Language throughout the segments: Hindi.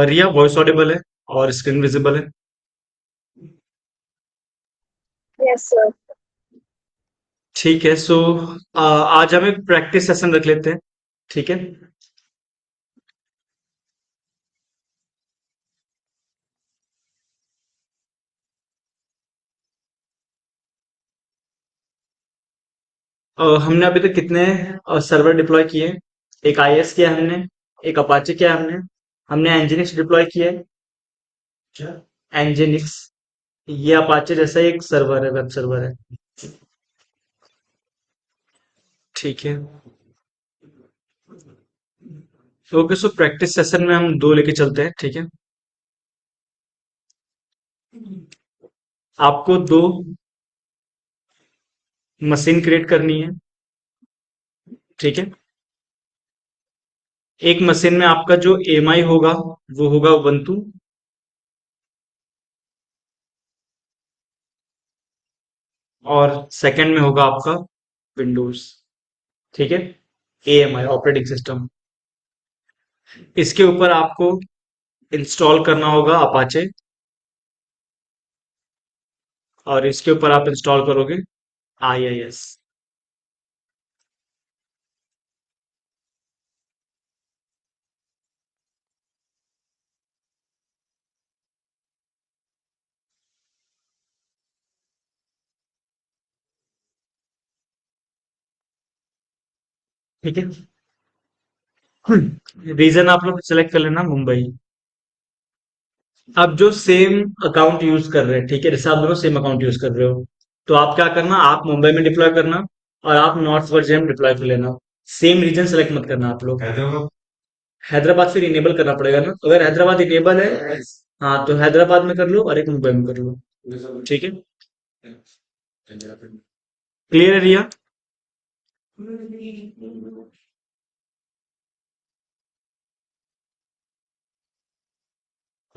रिया, वॉइस ऑडिबल है और स्क्रीन विजिबल है। Yes sir. ठीक है। सो आज हम एक प्रैक्टिस सेशन रख लेते हैं। ठीक है। हमने अभी तक कितने सर्वर डिप्लॉय किए? एक आईएस किया हमने, एक अपाचे किया हमने, हमने एनजिनिक्स डिप्लॉय किया है। क्या? एनजिनिक्स, ये अपाचे जैसा ही एक सर्वर है, वेब सर्वर है। ठीक है। ओके, सो प्रैक्टिस सेशन में हम दो लेके चलते हैं। ठीक है। आपको दो मशीन क्रिएट करनी है। ठीक है। एक मशीन में आपका जो एमआई होगा वो होगा उबंटू, और सेकंड में होगा आपका विंडोज। ठीक है। AMI operating system. इसके ऊपर आपको इंस्टॉल करना होगा अपाचे, और इसके ऊपर आप इंस्टॉल करोगे आईआईएस। ठीक है। रीजन आप लोग सेलेक्ट कर लेना मुंबई। अब जो सेम अकाउंट यूज कर रहे हैं, ठीक है, जैसे आप दोनों सेम अकाउंट यूज कर रहे हो, तो आप क्या करना, आप मुंबई में डिप्लॉय करना और आप नॉर्थ वर्जिनिया में डिप्लॉय कर लेना। सेम रीजन सेलेक्ट मत करना आप लोग। हैदराबाद फिर इनेबल करना पड़ेगा ना, तो अगर हैदराबाद इनेबल है, हाँ, तो हैदराबाद में कर लो और एक मुंबई में कर लो। ठीक है। क्लियर है रिया?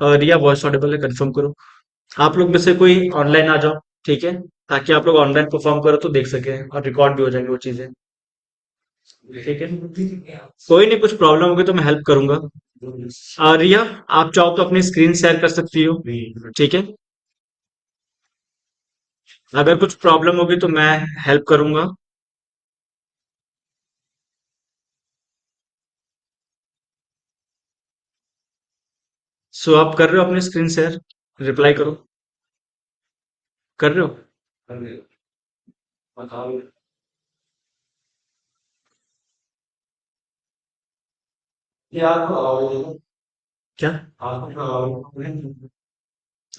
रिया, वॉइस ऑडिबल है, कंफर्म करो। आप लोग में से कोई ऑनलाइन आ जाओ। ठीक है। ताकि आप लोग ऑनलाइन परफॉर्म करो तो देख सके और रिकॉर्ड भी हो जाएंगे वो चीजें। ठीक है। कोई नहीं, कुछ प्रॉब्लम होगी तो मैं हेल्प करूंगा। रिया, आप चाहो तो अपनी स्क्रीन शेयर कर सकती हो। ठीक है। अगर कुछ प्रॉब्लम होगी तो मैं हेल्प करूंगा। सो आप कर रहे हो अपनी स्क्रीन शेयर? रिप्लाई करो। कर रहे हो? क्या?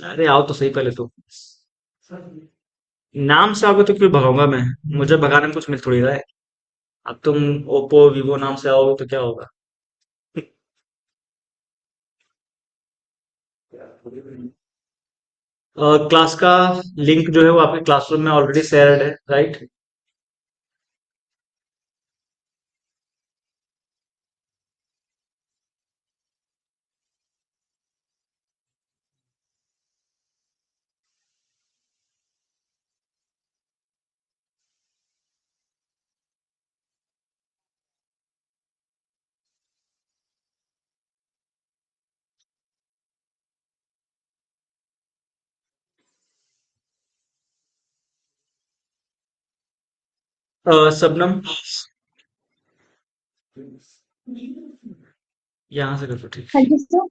अरे आओ तो सही पहले तो। नाम से आओगे तो क्यों भगाऊंगा मैं? मुझे भगाने में कुछ मिल थोड़ी रहा है। अब तुम ओप्पो वीवो नाम से आओगे तो क्या होगा? क्लास का लिंक जो है वो आपके क्लासरूम में ऑलरेडी शेयर्ड है, राइट? शबनम, यहाँ से कर दो। ठीक। हाँ जी सर।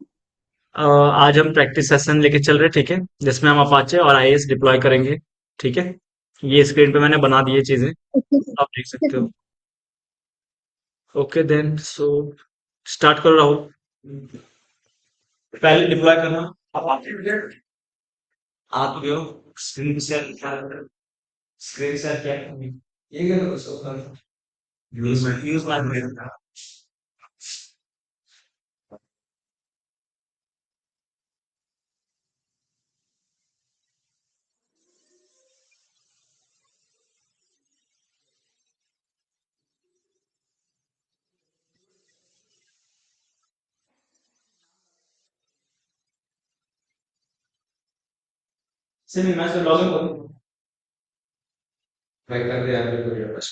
आज हम प्रैक्टिस सेशन लेके चल रहे हैं, ठीक है, जिसमें हम अपाचे और आईएएस डिप्लॉय करेंगे। ठीक है। ये स्क्रीन पे मैंने बना दी है चीजें, ओके आप देख सकते सर। हो। ओके देन, सो स्टार्ट करो राहुल। पहले डिप्लॉय करना अपाचे। आप गए हो स्क्रीन शेयर, स्क्रीन शेयर क्या है? ये क्या करो, यूज माय सिर्फ मैं से लॉगिन करूँ। मैं कर दिया, आपने कर दिया बस।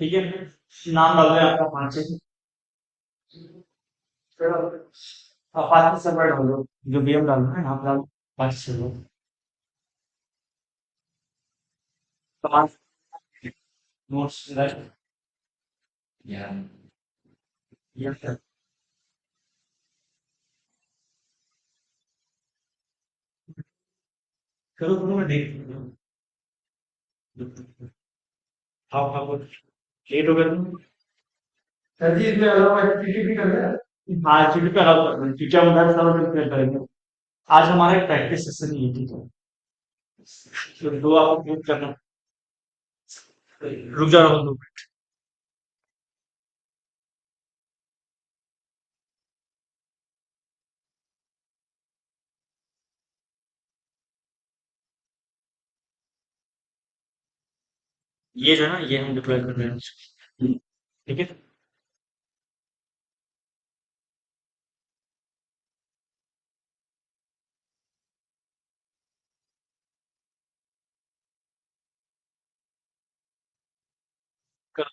ठीक है, नाम डाल दें आपका 5 6। फिर आप 5 6 डाल दो, जो भी हम डालना है आप डाल 5 6 लोग। पाँच नोट्स राइट या फिर करो करो, मैं देख आप लेट हो गया तुम। सर जी इसमें अलाउ है, टीटी भी कर रहे हैं। हाँ टीटी पे अलाउ कर रहे हैं, क्योंकि हम उधर सब प्रिपेयर करेंगे। आज हमारा एक प्रैक्टिस सेशन ही है, ठीक है। तो दो आपको प्रूव करना। रुक जाओ दो। ये जो है ना, ये हम डिप्लॉय कर रहे हैं, ठीक है। करो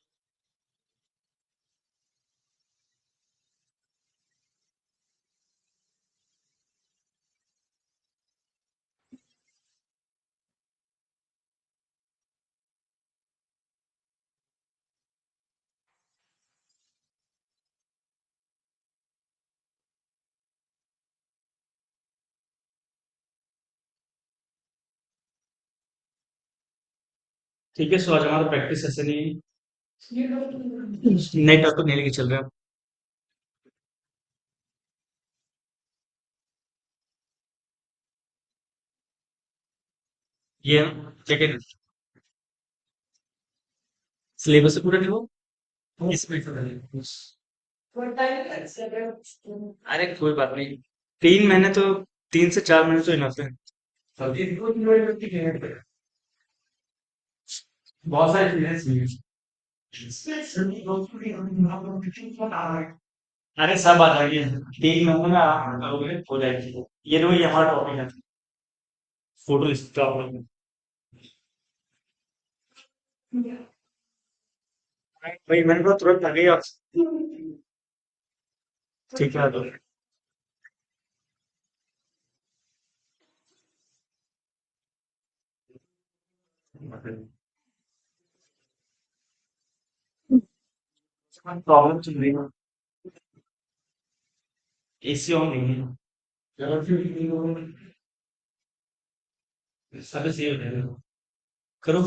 ठीक है। सो आज हमारा प्रैक्टिस सेशन ही नेट आपको नहीं लेके चल रहा है। ये सेकेंड सिलेबस से पूरा नहीं हो इसमें। अरे कोई बात नहीं, 3 महीने तो, 3 से 4 महीने तो इनफ है। बहुत सारे चीजें। अरे सब आ जाएगी, 3 महीने में आराम करोगे हो जाएगी। ये लो, ये हमारा टॉपिक है, फोटो स्टॉक। भाई मैंने कहा तुरंत आ गई आप। ठीक है तो प्रॉब्लम चल रही है, एसी ऑन नहीं है। चलो फिर सब सही हो जाएगा। करो।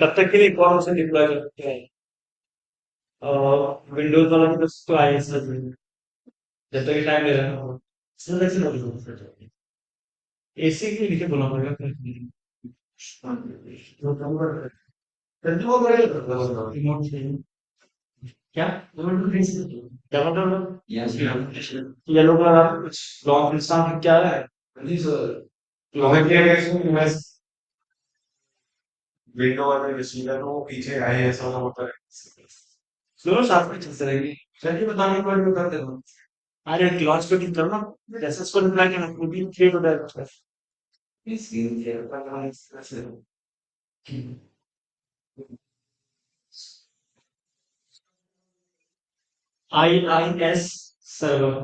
तब तक के लिए एक और ऑप्शन डिप्लॉय कर सकते हैं। विंडोज वाला भी तो आए जब तक टाइम ले रहा है। एसी के नीचे बोला पड़ेगा। रिमोट से क्या क्या मतलब येलो कलर आप कुछ लॉन्ग इंस्टान क्या है। विंडो वाले रिसीवर को पीछे आए ऐसा होता है। दोनों साथ में चलते रहेंगे। चलिए बताने के बाद में कर देना। अरे लॉन्च पे क्लिक करो ना, जैसे इसको रिप्लाई करना, वो भी क्रिएट हो जाएगा। इस स्क्रीन के ऊपर इस तरह से IIS सर्वर।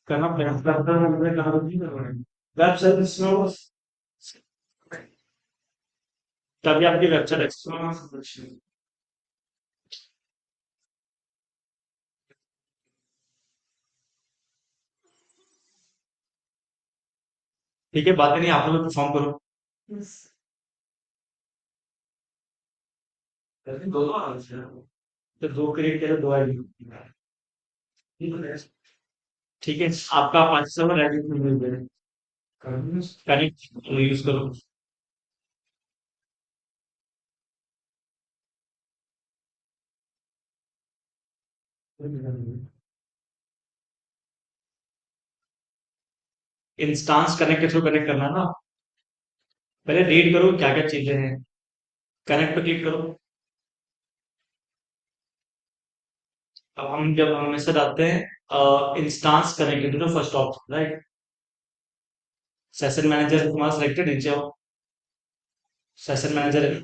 करना प्रयास करता हूँ, मैं कहा वेब सर्विस में तभी आपकी वेबसाइट एक्सेस। ठीक है, बात नहीं, आप लोग परफॉर्म करो। तो दो क्रिएट करो, दो आईडी। ठीक है, आपका 5 सर्वर आईडी मिल गए, कनेक्ट यूज करो। इंस्टांस कनेक्ट के थ्रू कनेक्ट करना ना, पहले रीड करो क्या क्या चीजें हैं, कनेक्ट पे क्लिक करो। अब हम जब हम मैसेज आते हैं instance connect to first option, right. Session manager तुम्हारा सिलेक्टेड, नीचे आओ, सेशन मैनेजर है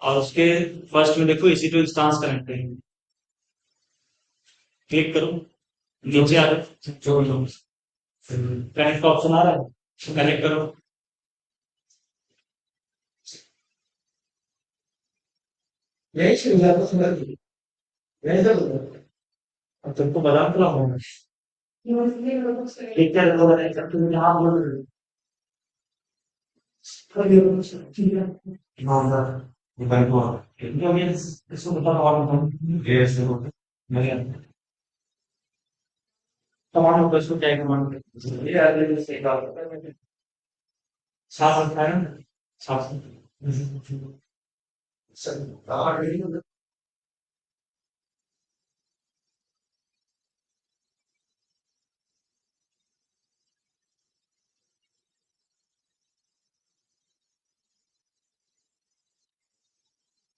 और उसके फर्स्ट में देखो इसी टू इंस्टांस कनेक्ट है, क्लिक करो, नीचे आ जाओ, कनेक्ट का ऑप्शन आ रहा है, कनेक्ट करो। यही सुविधा तो सुना दी, यही सब अब तुमको बता तो रहा हूँ मैं। ठीक है, तो तुम यहाँ बोल रहे हो। इसको बता और तमाम लोग इसको क्या कमांड ये आदमी सही बात है, साफ रखा है ना, साफ।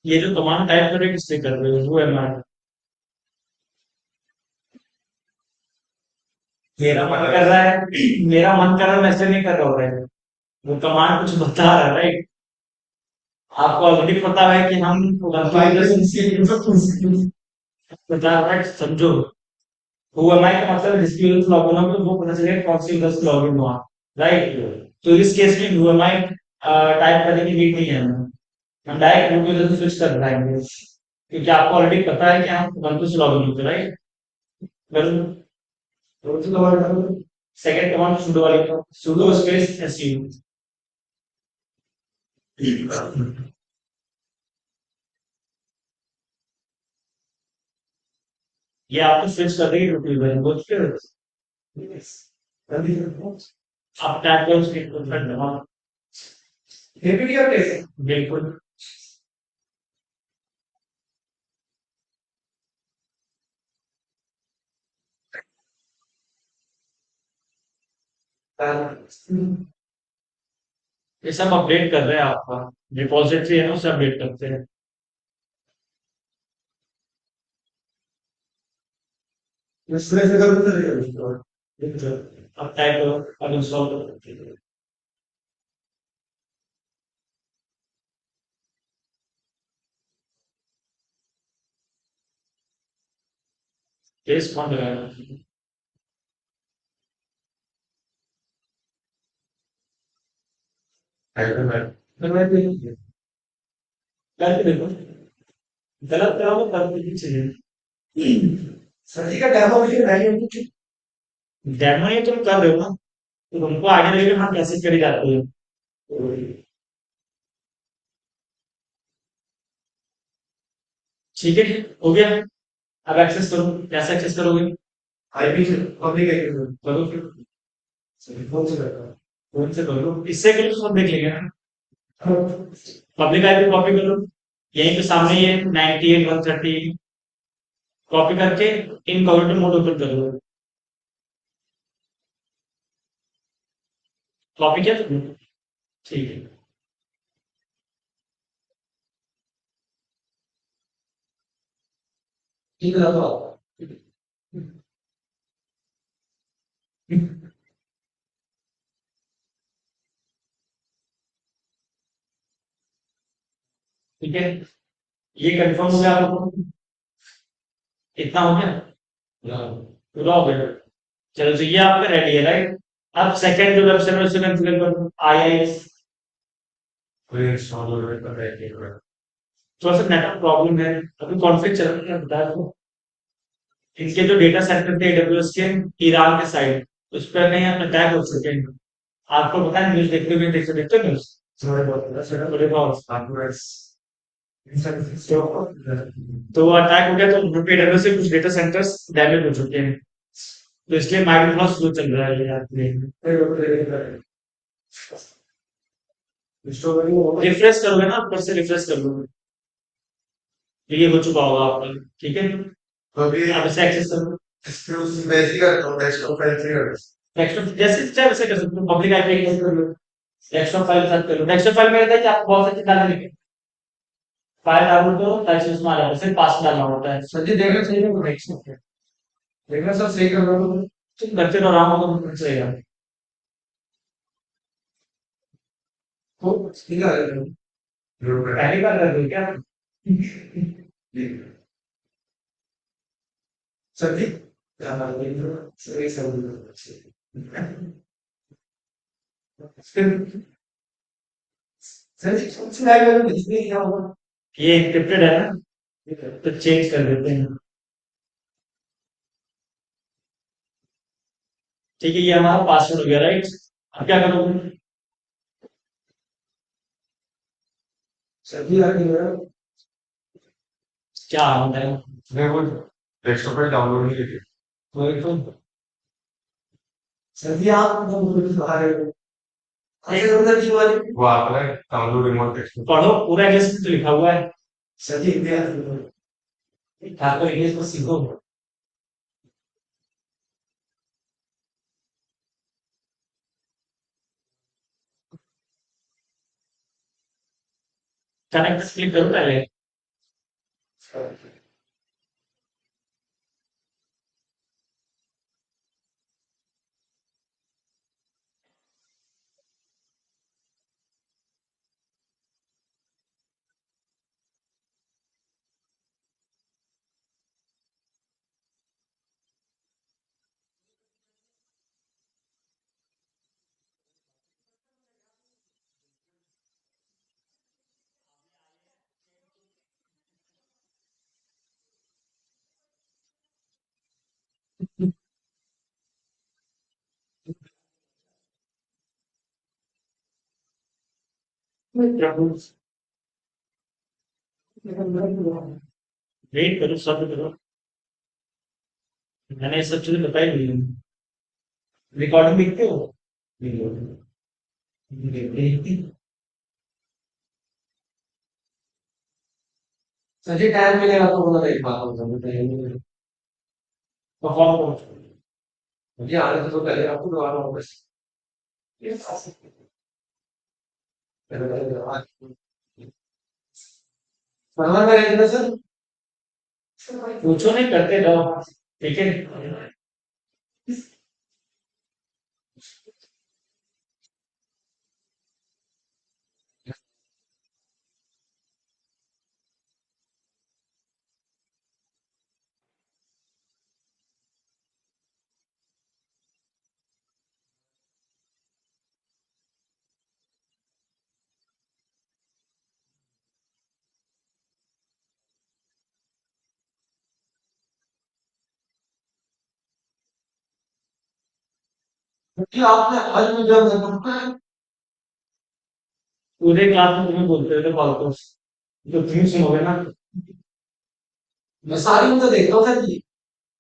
ये जो कमांड टाइप कर रहे हो किससे कर रहे हो, वो है हमारा। मेरा मन कर रहा है, मेरा मन कर रहा है, मैं ऐसे नहीं कर रहा हूँ भाई। वो कमांड कुछ बता रहा है, राइट। आपको ऑलरेडी पता है कि हम बता रहा है, समझो। हु एम आई का मतलब जिसकी यूजर लॉगिन हो तो वो पता चलेगा कौन सी यूजर लॉगिन हुआ, राइट। तो इस केस में हु एम आई टाइप करने की नीड नहीं है हमें, हम डायरेक्ट रूट यूजर से स्विच कर पाएंगे, क्योंकि आपको ऑलरेडी पता है कि हम ubuntu से लॉगिन होते, राइट। सेकंड कमांड sudo वाली, sudo स्पेस su। ये आपको स्विच कर देगी रूट यूजर, बोल के आप टाइप करो स्क्रीन पर फ्रंट में, बिल्कुल। ये सब अपडेट कर रहे हैं, आपका रिपोजिटरी है ना, उसे अपडेट करते हैं। अब टाइप करो, अब इंस्टॉल करो, टेस्ट कौन लगाएगा। करके देखो, गलत करो तो करके भी चाहिए। सर जी का डेमो मुझे नहीं, डेमो ये तुम कर रहे हो ना, तो तुमको आगे लगेगा हाँ कैसे करी जाती है। ठीक है, हो गया। अब एक्सेस करो, कैसे एक्सेस करोगे। आईपी से पब्लिक आईपी करो फिर, फोन से करो, इससे करो तो सब देख लेंगे ना। पब्लिक आईपी कॉपी करो, यहीं पे सामने ये 98 130 कॉपी करके इनकॉग्निटो मोड ओपन कर लो। कॉपी किया तुमने, ठीक है। ठीक है तो ठीक है, ये कंफर्म हो गया आपको, इतना हो गया, पूरा हो गया। चलो तो ये आपका रेडी है राइट। अब सेकंड जो वेब सर्वर से कॉन्फ़िगर करो आईआईएस। थोड़ा सा नेटवर्क प्रॉब्लम है, अभी कॉन्फ़िग चल रहा है, बता दो। इनके जो डेटा सेंटर थे एडब्ल्यूएस के ईरान के साइड, उस पर कहीं अटैक हो चुके हैं। आपको पता है, न्यूज देखते हुए, देखते हो न्यूज थोड़े बहुत, थोड़े बहुत। तो वो अटैक हो गया, तो उनके एडब्ल्यूएस से कुछ डेटा सेंटर्स डैमेज हो चुके हैं, तो इसलिए माइग्रेट थोड़ा स्लो चल रहा है ये यार। रिफ्रेश करोगे ना, ऊपर से रिफ्रेश कर लो, तो ये हो चुका होगा आपका। ठीक है, तो अभी आप इसे एक्सेस करो। वैसे ही करता हूँ, डेस्कटॉप फाइल से कर, डेस्कटॉप जैसे चाहे वैसे कर सकते हो, पब्लिक आईपी एक्सेस कर लो, डेस्कटॉप फाइल सर्च कर लो। डेस्कटॉप फाइल में रहता है कि आपको बहुत अच्छी डालने लगे, फाइल डाउनलोड करो, टाइप से उसमें आ जाता है, सिर्फ पासवर्ड डालना होता है। सर जी देखना चाहिए वो देखना, देखना सब सही कर रहा हूँ, तुम करते रहो, आराम होगा, सही है। तो ठीक है, पहली बार कर रहे हो क्या? सर जी सही सब सर जी सबसे आगे वाला इसमें क्या होगा, ये एन्क्रिप्टेड है ना, तो चेंज कर देते हैं। ठीक है, ये हमारा पासवर्ड हो गया राइट। अब क्या करोगे? सभी आगे क्या होता है, मैं वो डेस्कटॉप पर डाउनलोड नहीं किया, वही तो सभी आप आ रहे हो, ऐसे मतलब की वाली वो आपने डाउनलोड रिमोट टेक्स्ट पढ़ो, पूरा इंग्लिश में तो लिखा हुआ है। सभी ठाकुर इंग्लिश को सीखो। कनेक्ट क्लिक करो पहले। वेट करो, सब करो, मैंने ये सब चीजें बताई नहीं है। रिकॉर्डिंग देखते हो? सही टाइम मिलेगा तो बोला एक बात होता है, परफॉर्म करो। मुझे आने से तो पहले आपको दोबारा वापस परवान में रहेगा सर, पूछो नहीं, करते रहो, ठीक है। क्योंकि आपने आज में जब पूरे क्लास में तुम्हें बोलते थे फालतू, तो तुम सुनोगे ना, मैं सारी में तो देखता हूँ सर जी,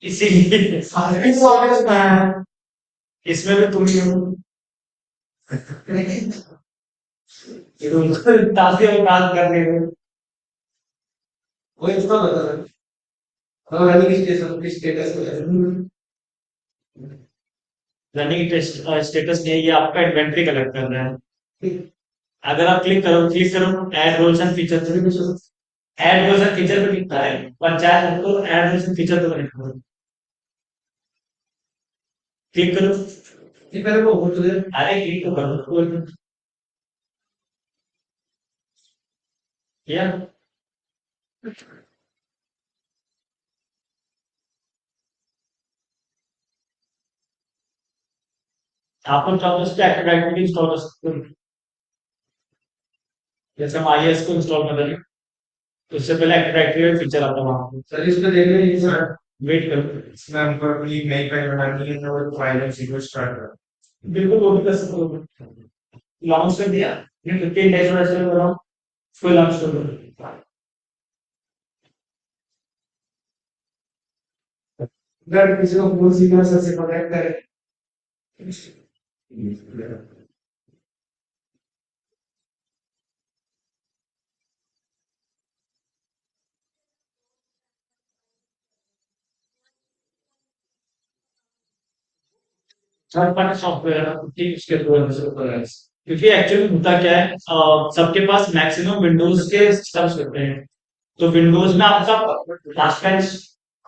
इसीलिए सारे में इसमें भी तुम ही हो। तुमको ताकि हम बात करने में वही उसका बता रहा हूँ, रनिंग स्टेशन की स्टेटस रनिंग स्टेटस नहीं है, ये आपका इन्वेंट्री कलेक्ट कर रहा है। अगर आप क्लिक करो add roles and features, add version feature पे लिखता है पंचायत तो ऐड वर्जन फीचर तो कनेक्ट करो, क्लिक करो। ये पहले वो हो तो दे, अरे क्लिक तो करो या आपको चाहो तो एक्टिव डायरेक्टरी इंस्टॉल कर सकते हो। जैसे हम आईएएस को इंस्टॉल कर रहे हैं तो उससे पहले एक्टिव डायरेक्टरी फीचर आता है वहां पे। सर इस पे देख लीजिए सर, वेट करो, इसमें हमको अपनी नई फाइल बनानी है तो वो फाइल हम सीक्वेंस स्टार्ट करो। बिल्कुल वो भी कर सकते हो। लॉन्च कर दिया, ये 15 डेज में ऐसे बनाओ, फुल लॉन्च कर दो। अगर किसी को फुल सीक्वेंस से कनेक्ट करे, थर्ड पार्टी सॉफ्टवेयर की उसके थ्रू है। क्योंकि एक्चुअली होता क्या है, सबके पास मैक्सिमम विंडोज के सिस्टम्स होते हैं, तो विंडोज में आपका लास्ट टाइम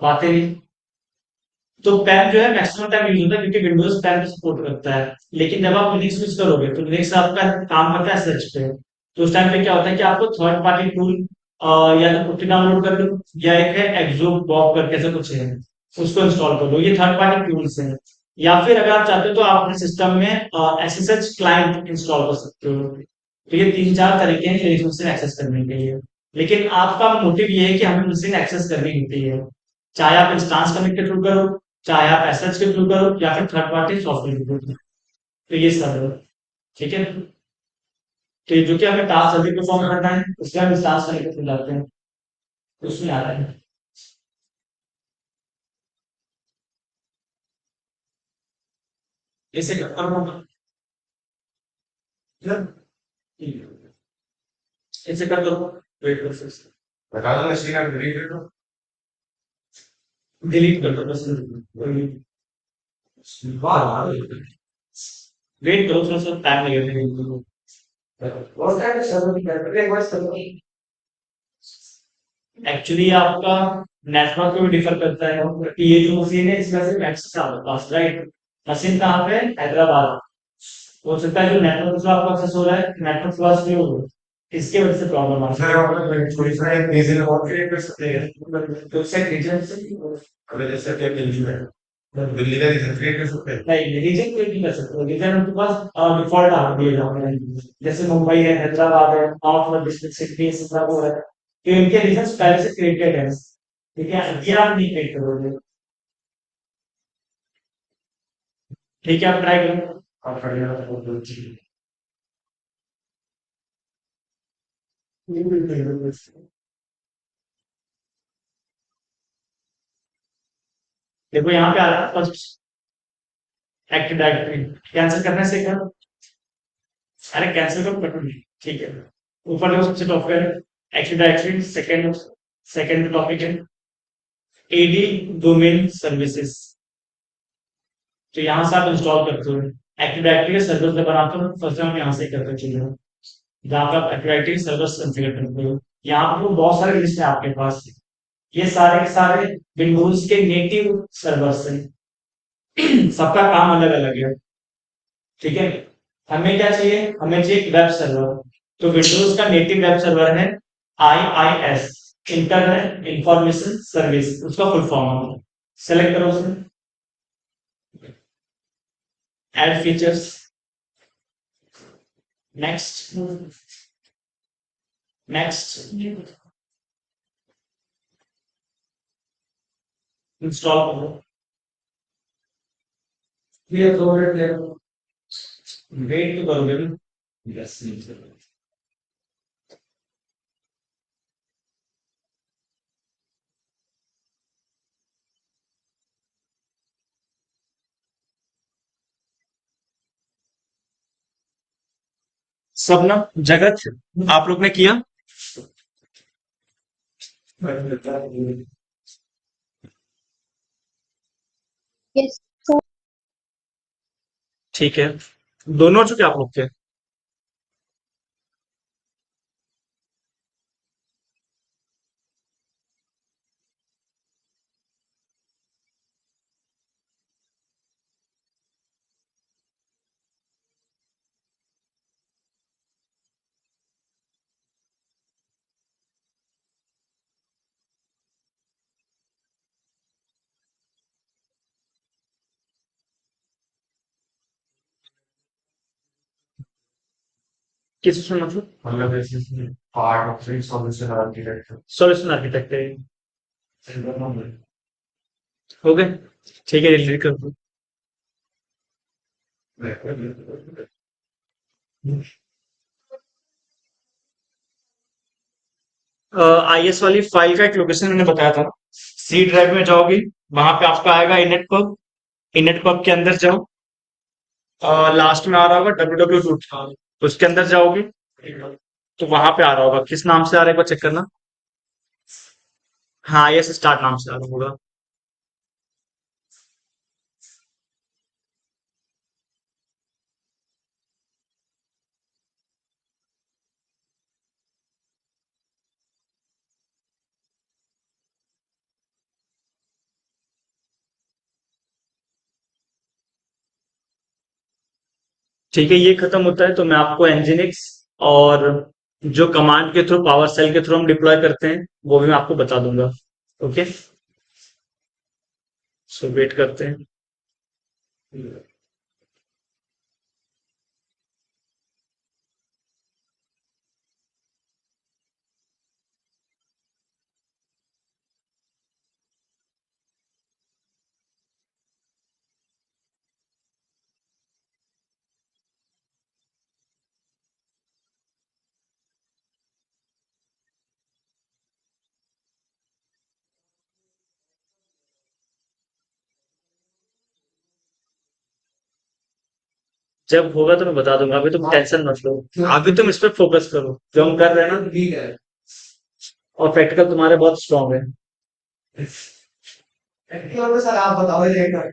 बातें नहीं, तो पैन जो है मैक्सिमम टाइम यूज होता है क्योंकि विंडोज पैन को सपोर्ट करता है। लेकिन जब आप लिनक्स यूज करोगे तो लिनक्स आपका काम करता है सर्च पे, तो उस टाइम पे क्या होता है कि आपको थर्ड पार्टी टूल या तो पुट्टी डाउनलोड कर लो, या एक है एक्सो बॉब करके ऐसा कुछ है, उसको इंस्टॉल कर लो, ये थर्ड पार्टी टूल्स हैं। या फिर अगर आप चाहते हो तो आप अपने सिस्टम में एसएसएच क्लाइंट इंस्टॉल कर सकते हो। तो ये तीन चार तरीके हैं लिनक्स मशीन एक्सेस करने के लिए। लेकिन आपका मोटिव ये है कि हमें मशीन एक्सेस करनी होती है, चाहे आप इंस्टांस कनेक्ट के थ्रू करो, चाहे आप एसएच के थ्रू करो, या फिर थर्ड पार्टी सॉफ्टवेयर के थ्रू करो। तो ये सब है, ठीक है। तो ये जो कि हमें टास्क जल्दी परफॉर्म करना है उसके हम इंस्टांस कनेक्ट के थ्रू जाते हैं, तो उसमें आ रहा है। ऐसे करता हूँ, ऐसे कर दो, वेट कर, बता दो मशीन आप डिलीट कर दो, डिलीट कर दो बस, वेट करो थोड़ा सा टाइम लगेगा। बहुत टाइम सर्वर की कर एक बार सर्वर एक्चुअली आपका नेटवर्क पे भी डिफर करता है कि ये जो मशीन है इसमें से मैक्स आपके पास, राइट। मशीन कहाँ पे है? हैदराबाद। हो सकता है जो नेटवर्क जो आपको एक्सेस हो रहा है नेटवर्क पास नहीं हो रहा है, इसके वजह से प्रॉब्लम आ रही है। सर आप थोड़ी सा एक रीजन और क्रिएट कर सकते हैं, तो उससे रीजन से अगर जैसे कि दिल्ली में दिल्ली का रीजन क्रिएट कर सकते हैं, नहीं रीजन क्रिएट नहीं कर सकते, रीजन उनके पास डिफॉल्ट आ दिए जाते हैं। जैसे मुंबई है, हैदराबाद है, नॉर्थ डिस्ट्रिक्ट सिटी है, सिंगापुर है, तो इनके रीजन पहले से क्रिएटेड है, ठीक है, ये आप नहीं क्रिएट करोगे। ठीक है, आप ट्राई करो, आप ट्राई करो। देखो यहाँ पे आ रहा है फर्स्ट एक्टिव डायरेक्टरी, कैंसिल करने से कर, अरे कैंसिल करो बटन, ठीक है। ऊपर देखो सबसे टॉप पे active directory, second second topic है एडी डोमेन सर्विसेज। तो यहाँ से आप इंस्टॉल करते हो एक्टिव डायरेक्टरी के सर्वर जब बनाते हो फर्स्ट टाइम यहाँ से करते चलिए, जहाँ पे आप एक्टिव डायरेक्टरी सर्वर कॉन्फ़िगर करते हो। यहाँ पे बहुत सारे लिस्ट है आपके पास, ये सारे के सारे विंडोज के नेटिव सर्वर्स हैं, सबका काम अलग अलग है, ठीक है। हमें क्या चाहिए? हमें चाहिए वेब सर्वर, तो विंडोज का नेटिव वेब सर्वर है IIS, इंटरनेट इंफॉर्मेशन सर्विस, उसका फुल फॉर्म है। सेलेक्ट करो उसे, add features, next, next, install करो, क्लियर करो, वेट तो करोगे ना, यस। सब ना जगत आप लोग ने किया, Yes, sir. ठीक है, दोनों हो चुके आप लोग के। किस उसमें मतलब मतलब जैसे part of solution architecture. Solution architect है। हो गए, ठीक है, डिलीट कर दो। आईएस वाली फाइल का एक लोकेशन मैंने बताया था ना, सी ड्राइव में जाओगे, वहां पे आपका आएगा इनेट पब, इनेट पब के अंदर जाओ, लास्ट में आ रहा होगा www, उसके अंदर जाओगे तो वहां पे आ रहा होगा, किस नाम से आ रहा है एक बार चेक करना। हाँ, आईएस स्टार्ट नाम से आ रहा होगा। ठीक है, ये खत्म होता है तो मैं आपको nginx और जो कमांड के थ्रू, पावर सेल के थ्रू हम डिप्लॉय करते हैं, वो भी मैं आपको बता दूंगा। ओके, सो वेट करते हैं। जब होगा तो मैं बता दूंगा, अभी तुम टेंशन मत लो। अभी तुम इस पर फोकस करो जो हम कर रहे हैं ना, ठीक है, और प्रैक्टिकल तुम्हारे बहुत स्ट्रांग है। सर आप बताओ लेकर।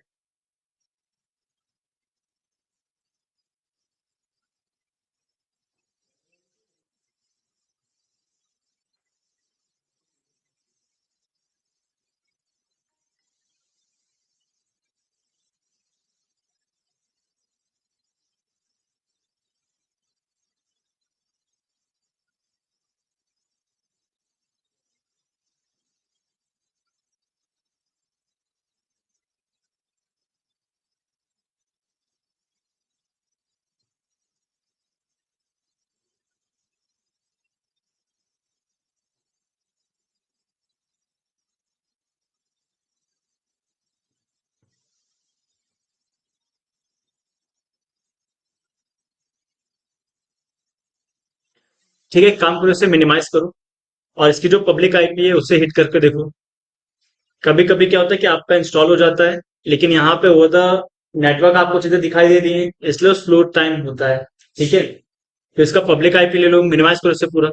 ठीक है, एक काम करो, इसे मिनिमाइज करो और इसकी जो पब्लिक आईपी है उसे हिट करके देखो। कभी कभी क्या होता है कि आपका इंस्टॉल हो जाता है, लेकिन यहाँ पे वो द नेटवर्क आपको चीजें दिखाई दे रही है, इसलिए स्लो टाइम होता है। ठीक है, तो इसका पब्लिक आईपी ले लो, मिनिमाइज करो इसे, पूरा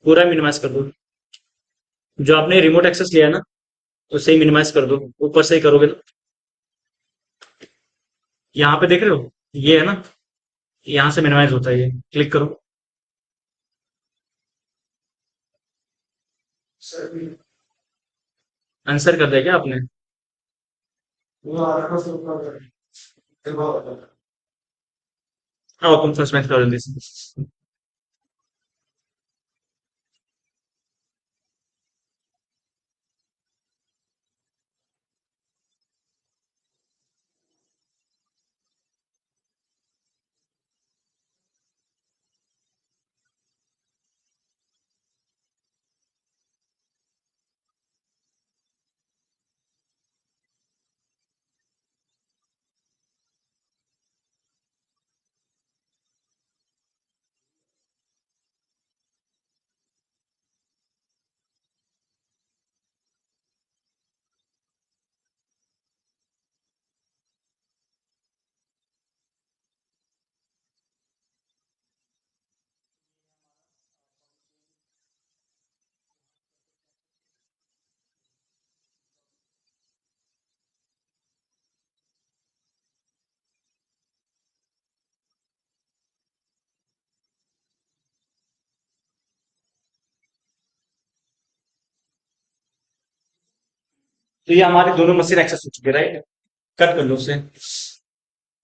पूरा मिनिमाइज कर दो। जो आपने रिमोट एक्सेस लिया है ना, उसे ही मिनिमाइज कर दो, ऊपर से ही करोगे ना। यहाँ पे देख रहे हो, ये है ना, यहाँ से मिनिमाइज होता है, ये क्लिक करो। आंसर कर दिया क्या आपने? हाँ, तुम फर्स्ट मैच कर जल्दी से। तो ये हमारी दोनों मशीन एक्सेस हो चुकी है, राइट? कट कर लो उसे,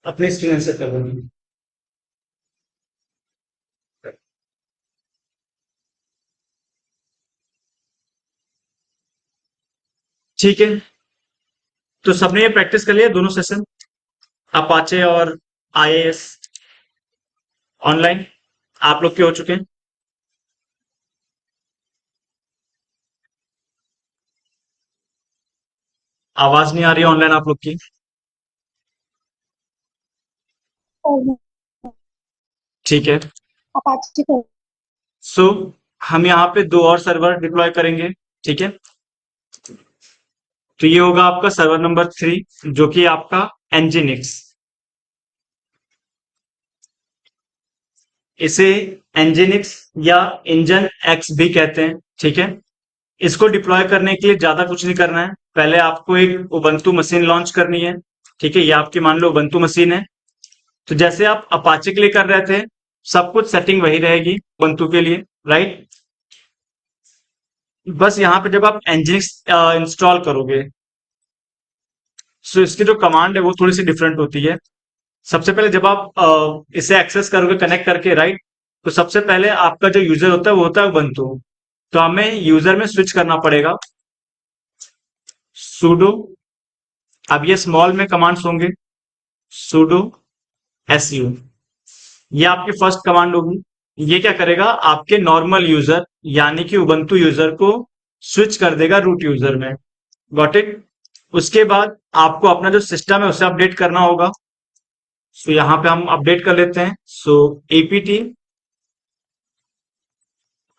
अपनी स्क्रीन से कर लो। ठीक है, तो सबने ये प्रैक्टिस कर लिया दोनों सेशन, अपाचे और आईएएस ऑनलाइन। आप लोग के हो चुके हैं? आवाज नहीं आ रही है ऑनलाइन आप लोग की। और ठीक है। अपाचे कर सो हम यहाँ पे दो और सर्वर डिप्लॉय करेंगे। ठीक है, तो ये होगा आपका सर्वर नंबर 3, जो कि आपका एनजिनिक्स। इसे एनजिनिक्स या इंजन एक्स भी कहते हैं। ठीक है, इसको डिप्लॉय करने के लिए ज्यादा कुछ नहीं करना है। पहले आपको एक उबंटू मशीन लॉन्च करनी है। ठीक है, ये आपकी मान लो उबंटू मशीन है। तो जैसे आप अपाचे के लिए कर रहे थे, सब कुछ सेटिंग वही रहेगी उबंटू के लिए, राइट। बस यहाँ पे जब आप एनजिनिक्स इंस्टॉल करोगे, सो इसकी जो कमांड है वो थोड़ी सी डिफरेंट होती है। सबसे पहले जब आप इसे एक्सेस करोगे कनेक्ट करके, राइट, तो सबसे पहले आपका जो यूजर होता है वो होता है उबंटू। तो हमें यूजर में स्विच करना पड़ेगा। sudo, अब ये स्मॉल में कमांड्स होंगे, sudo su, ये आपकी फर्स्ट कमांड होगी। ये क्या करेगा, आपके नॉर्मल यूजर यानी कि उबंटू यूजर को स्विच कर देगा रूट यूजर में। Got it. उसके बाद आपको अपना जो सिस्टम है उसे अपडेट करना होगा। सो यहाँ पे हम अपडेट कर लेते हैं। सो apt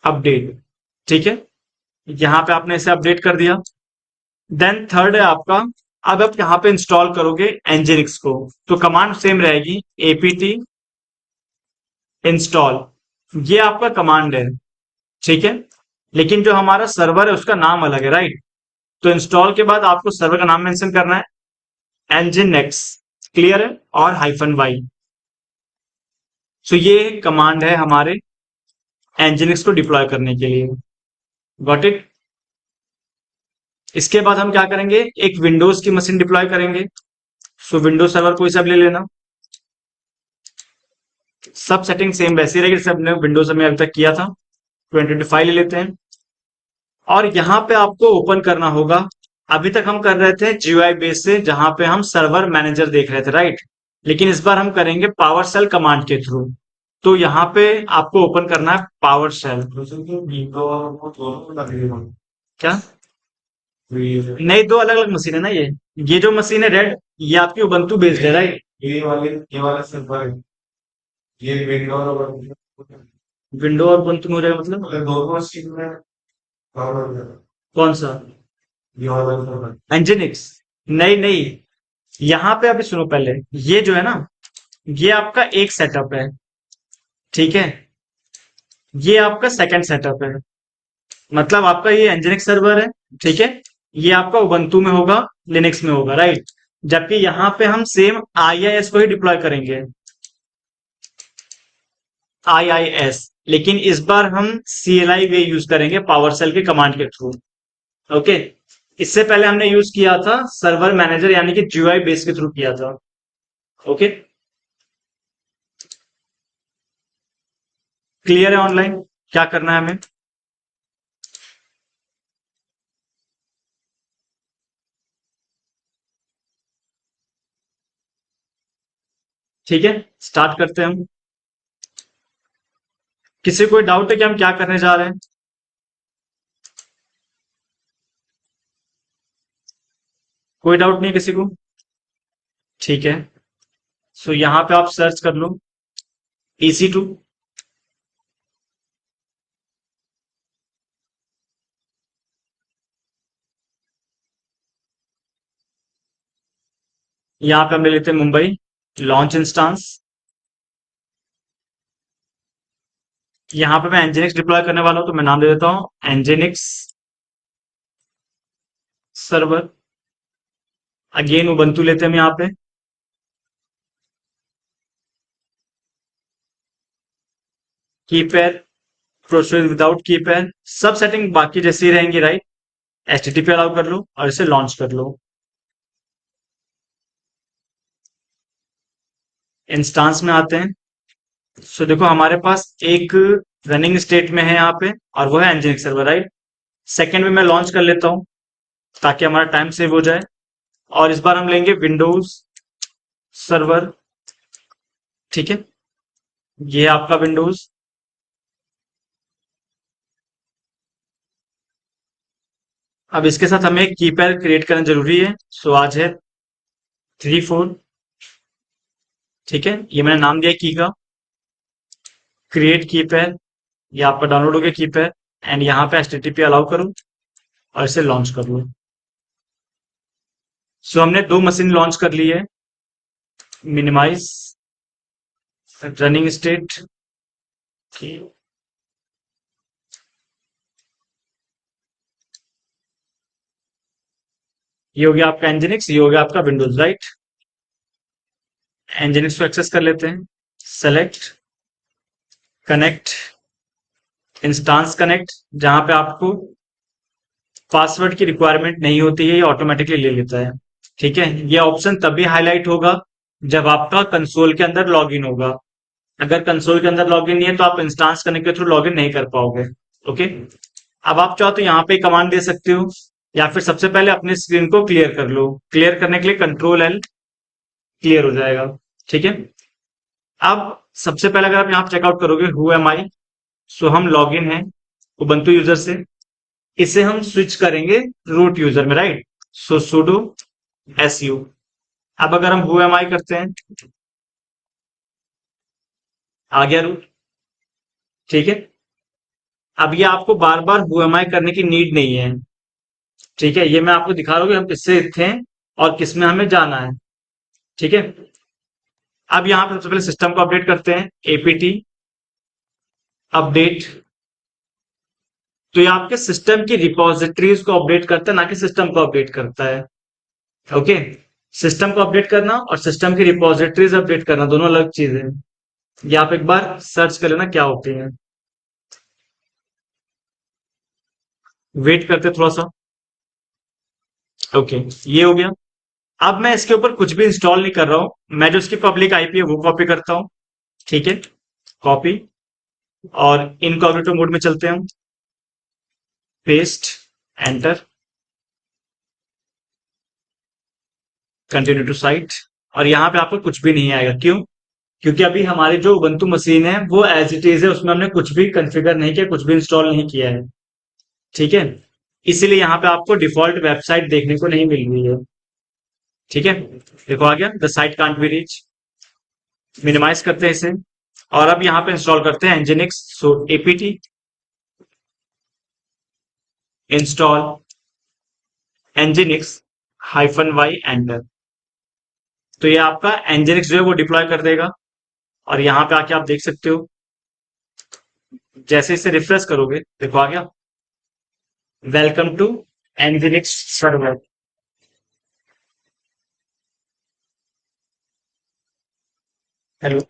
अपडेट। ठीक है, यहाँ पे आपने इसे अपडेट कर दिया। देन थर्ड है आपका, अब आप यहाँ पे इंस्टॉल करोगे एनजिनिक्स को, तो कमांड सेम रहेगी, apt इंस्टॉल। ये आपका कमांड है। ठीक है, लेकिन जो हमारा सर्वर है उसका नाम अलग है, राइट। तो इंस्टॉल के बाद आपको सर्वर का नाम मेंशन करना है, nginx, क्लियर है, और -y। सो ये कमांड है हमारे nginx को डिप्लॉय करने के लिए। Got it. इसके बाद हम क्या करेंगे, एक विंडोज की मशीन डिप्लॉय करेंगे। सो विंडोज सर्वर कोई सा भी ले लेना, सब सेटिंग सेम वैसी रहेगी जैसे हमने विंडोज में अभी तक किया था। 2025 ले लेते हैं, और यहां पे आपको ओपन करना होगा। अभी तक हम कर रहे थे जीयूआई बेस से, जहां पे हम सर्वर मैनेजर देख रहे थे, राइट। लेकिन इस बार हम करेंगे पावर सेल कमांड के थ्रू। तो यहाँ पे आपको ओपन करना है पावर सेल। क्या? नहीं, दो अलग अलग मशीन है ना ये जो मशीन है रेड, ये आपकी उबंटू बेस्ड है, राइट। ये वाले सर्वर है, ये विंडोज और विंडो और उबंटू में हो जाएगा मतलब? दोनों मशीन में कवर हो जाएगा। कौन सा? ये वाला सर्वर। एंजिनिक्स? नहीं नहीं, यहाँ पे अभी सुनो पहले। ये जो है ना, ये आपका एक सेटअप है। ठीक है, ये आपका सेकंड सेटअप है। मतलब आपका ये एंजिनिक्स सर्वर है। ठीक है, ये आपका उबंटू में होगा, लिनक्स में होगा, राइट। जबकि यहाँ पे हम सेम IIS को ही डिप्लॉय करेंगे, IIS। लेकिन इस बार हम CLI वे यूज करेंगे पावर सेल के कमांड के थ्रू। ओके, इससे पहले हमने यूज किया था सर्वर मैनेजर यानी कि GUI बेस के थ्रू किया था। ओके, क्लियर है ऑनलाइन क्या करना है हमें? ठीक है, स्टार्ट करते हैं हम। किसी को कोई डाउट है कि हम क्या करने जा रहे हैं? कोई डाउट नहीं है किसी को? ठीक है, सो यहां पे आप सर्च कर लो EC2। यहां पे हम ले लेते हैं मुंबई लॉन्च इंस्टांस। यहां पे मैं एनजिनिक्स डिप्लॉय करने वाला हूं, तो मैं नाम दे देता हूं एनजिनिक्स सर्वर। अगेन उबंटू लेते हैं हम यहाँ पे। कीपैड, प्रोसेस विदाउट कीपैड, सब सेटिंग बाकी जैसी रहेंगी, राइट। HTTP अलाउ कर लो और इसे लॉन्च कर लो। इंस्टांस में आते हैं। सो देखो हमारे पास एक रनिंग स्टेट में है यहाँ पे, और वो है एनजिनिक्स सर्वर, राइट। सेकेंड में मैं लॉन्च कर लेता हूँ ताकि हमारा टाइम सेव हो जाए। और इस बार हम लेंगे विंडोज सर्वर। ठीक है, ये है आपका विंडोज। अब इसके साथ हमें एक की पेयर क्रिएट करना जरूरी है। सो आज है 3 4। ठीक है, ये मैंने नाम दिया की का, क्रिएट की पेयर। ये आपका डाउनलोड हो गया की पेयर, एंड यहाँ पे HTTP अलाउ करो और इसे लॉन्च कर लो। सो हमने 2 मशीन लॉन्च कर ली है। मिनिमाइज रनिंग स्टेट की, ये हो गया आपका एनजिनिक्स, ये हो गया आपका विंडोज, राइट। एनजिनिक्स को एक्सेस कर लेते हैं। सेलेक्ट कनेक्ट इंस्टांस कनेक्ट, जहां पे आपको पासवर्ड की रिक्वायरमेंट नहीं होती है, ये ऑटोमेटिकली ले लेता है। ठीक है, ये ऑप्शन तभी हाईलाइट होगा जब आपका कंसोल के अंदर लॉगिन होगा। अगर कंसोल के अंदर लॉगिन नहीं है तो आप इंस्टांस कनेक्ट के थ्रू लॉगिन नहीं कर पाओगे। ओके, अब आप चाहो तो यहाँ पे कमांड दे सकते हो, या फिर सबसे पहले अपनी स्क्रीन को क्लियर कर लो। क्लियर करने के लिए Ctrl L, क्लियर हो जाएगा। ठीक है, अब सबसे पहले अगर आप यहाँ चेकआउट करोगे हु एम आई, सो हम लॉगिन है उबंटू यूजर से, इसे हम स्विच करेंगे रूट यूजर में, राइट। सो sudo su। अब अगर हम हु एम आई करते हैं, आ गया रूट। ठीक है, अब ये आपको बार बार हु एम आई करने की नीड नहीं है। ठीक है, ये मैं आपको दिखा रहा हूँ कि हम किससे थे और किस में हमें जाना है। ठीक है, अब यहाँ पे सबसे पहले सिस्टम को अपडेट करते हैं, एपीटी अपडेट। तो ये आपके सिस्टम की रिपोजिटरीज को अपडेट करता है, ना कि सिस्टम को अपडेट करता है। ओके, सिस्टम को अपडेट करना और सिस्टम की रिपोजिटरीज अपडेट करना दोनों अलग चीज है। ये आप एक बार सर्च कर लेना क्या होती है। वेट करते थोड़ा सा। ओके, ये हो गया। अब मैं इसके ऊपर कुछ भी इंस्टॉल नहीं कर रहा हूं, मैं जो इसकी पब्लिक आईपी है वो कॉपी करता हूं। ठीक है, कॉपी, और इनकॉग्निटो मोड में चलते हैं हम। Paste, enter, continue to site. और यहाँ पे आपको कुछ भी नहीं आएगा, क्यों? क्योंकि अभी हमारी जो उबंटू मशीन है वो एज इट इज है, उसमें हमने कुछ भी कॉन्फ़िगर नहीं किया, कुछ भी इंस्टॉल नहीं किया है। ठीक है, इसीलिए यहाँ पे आपको डिफॉल्ट वेबसाइट देखने को नहीं मिल रही है। ठीक है, देखो आ गया, the site can't be reach. Minimise करते हैं इसे, और अब यहाँ पे इंस्टॉल करते हैं एनजिनिक्स। सो एपीटी इंस्टॉल एनजिनिक्स -y, एंटर। तो ये आपका एनजिनिक्स जो है वो डिप्लॉय कर देगा, और यहाँ पे आके आप देख सकते हो, जैसे इसे रिफ्रेश करोगे, देखो आ गया, वेलकम टू एनजिनिक्स सर्वर। हेलो।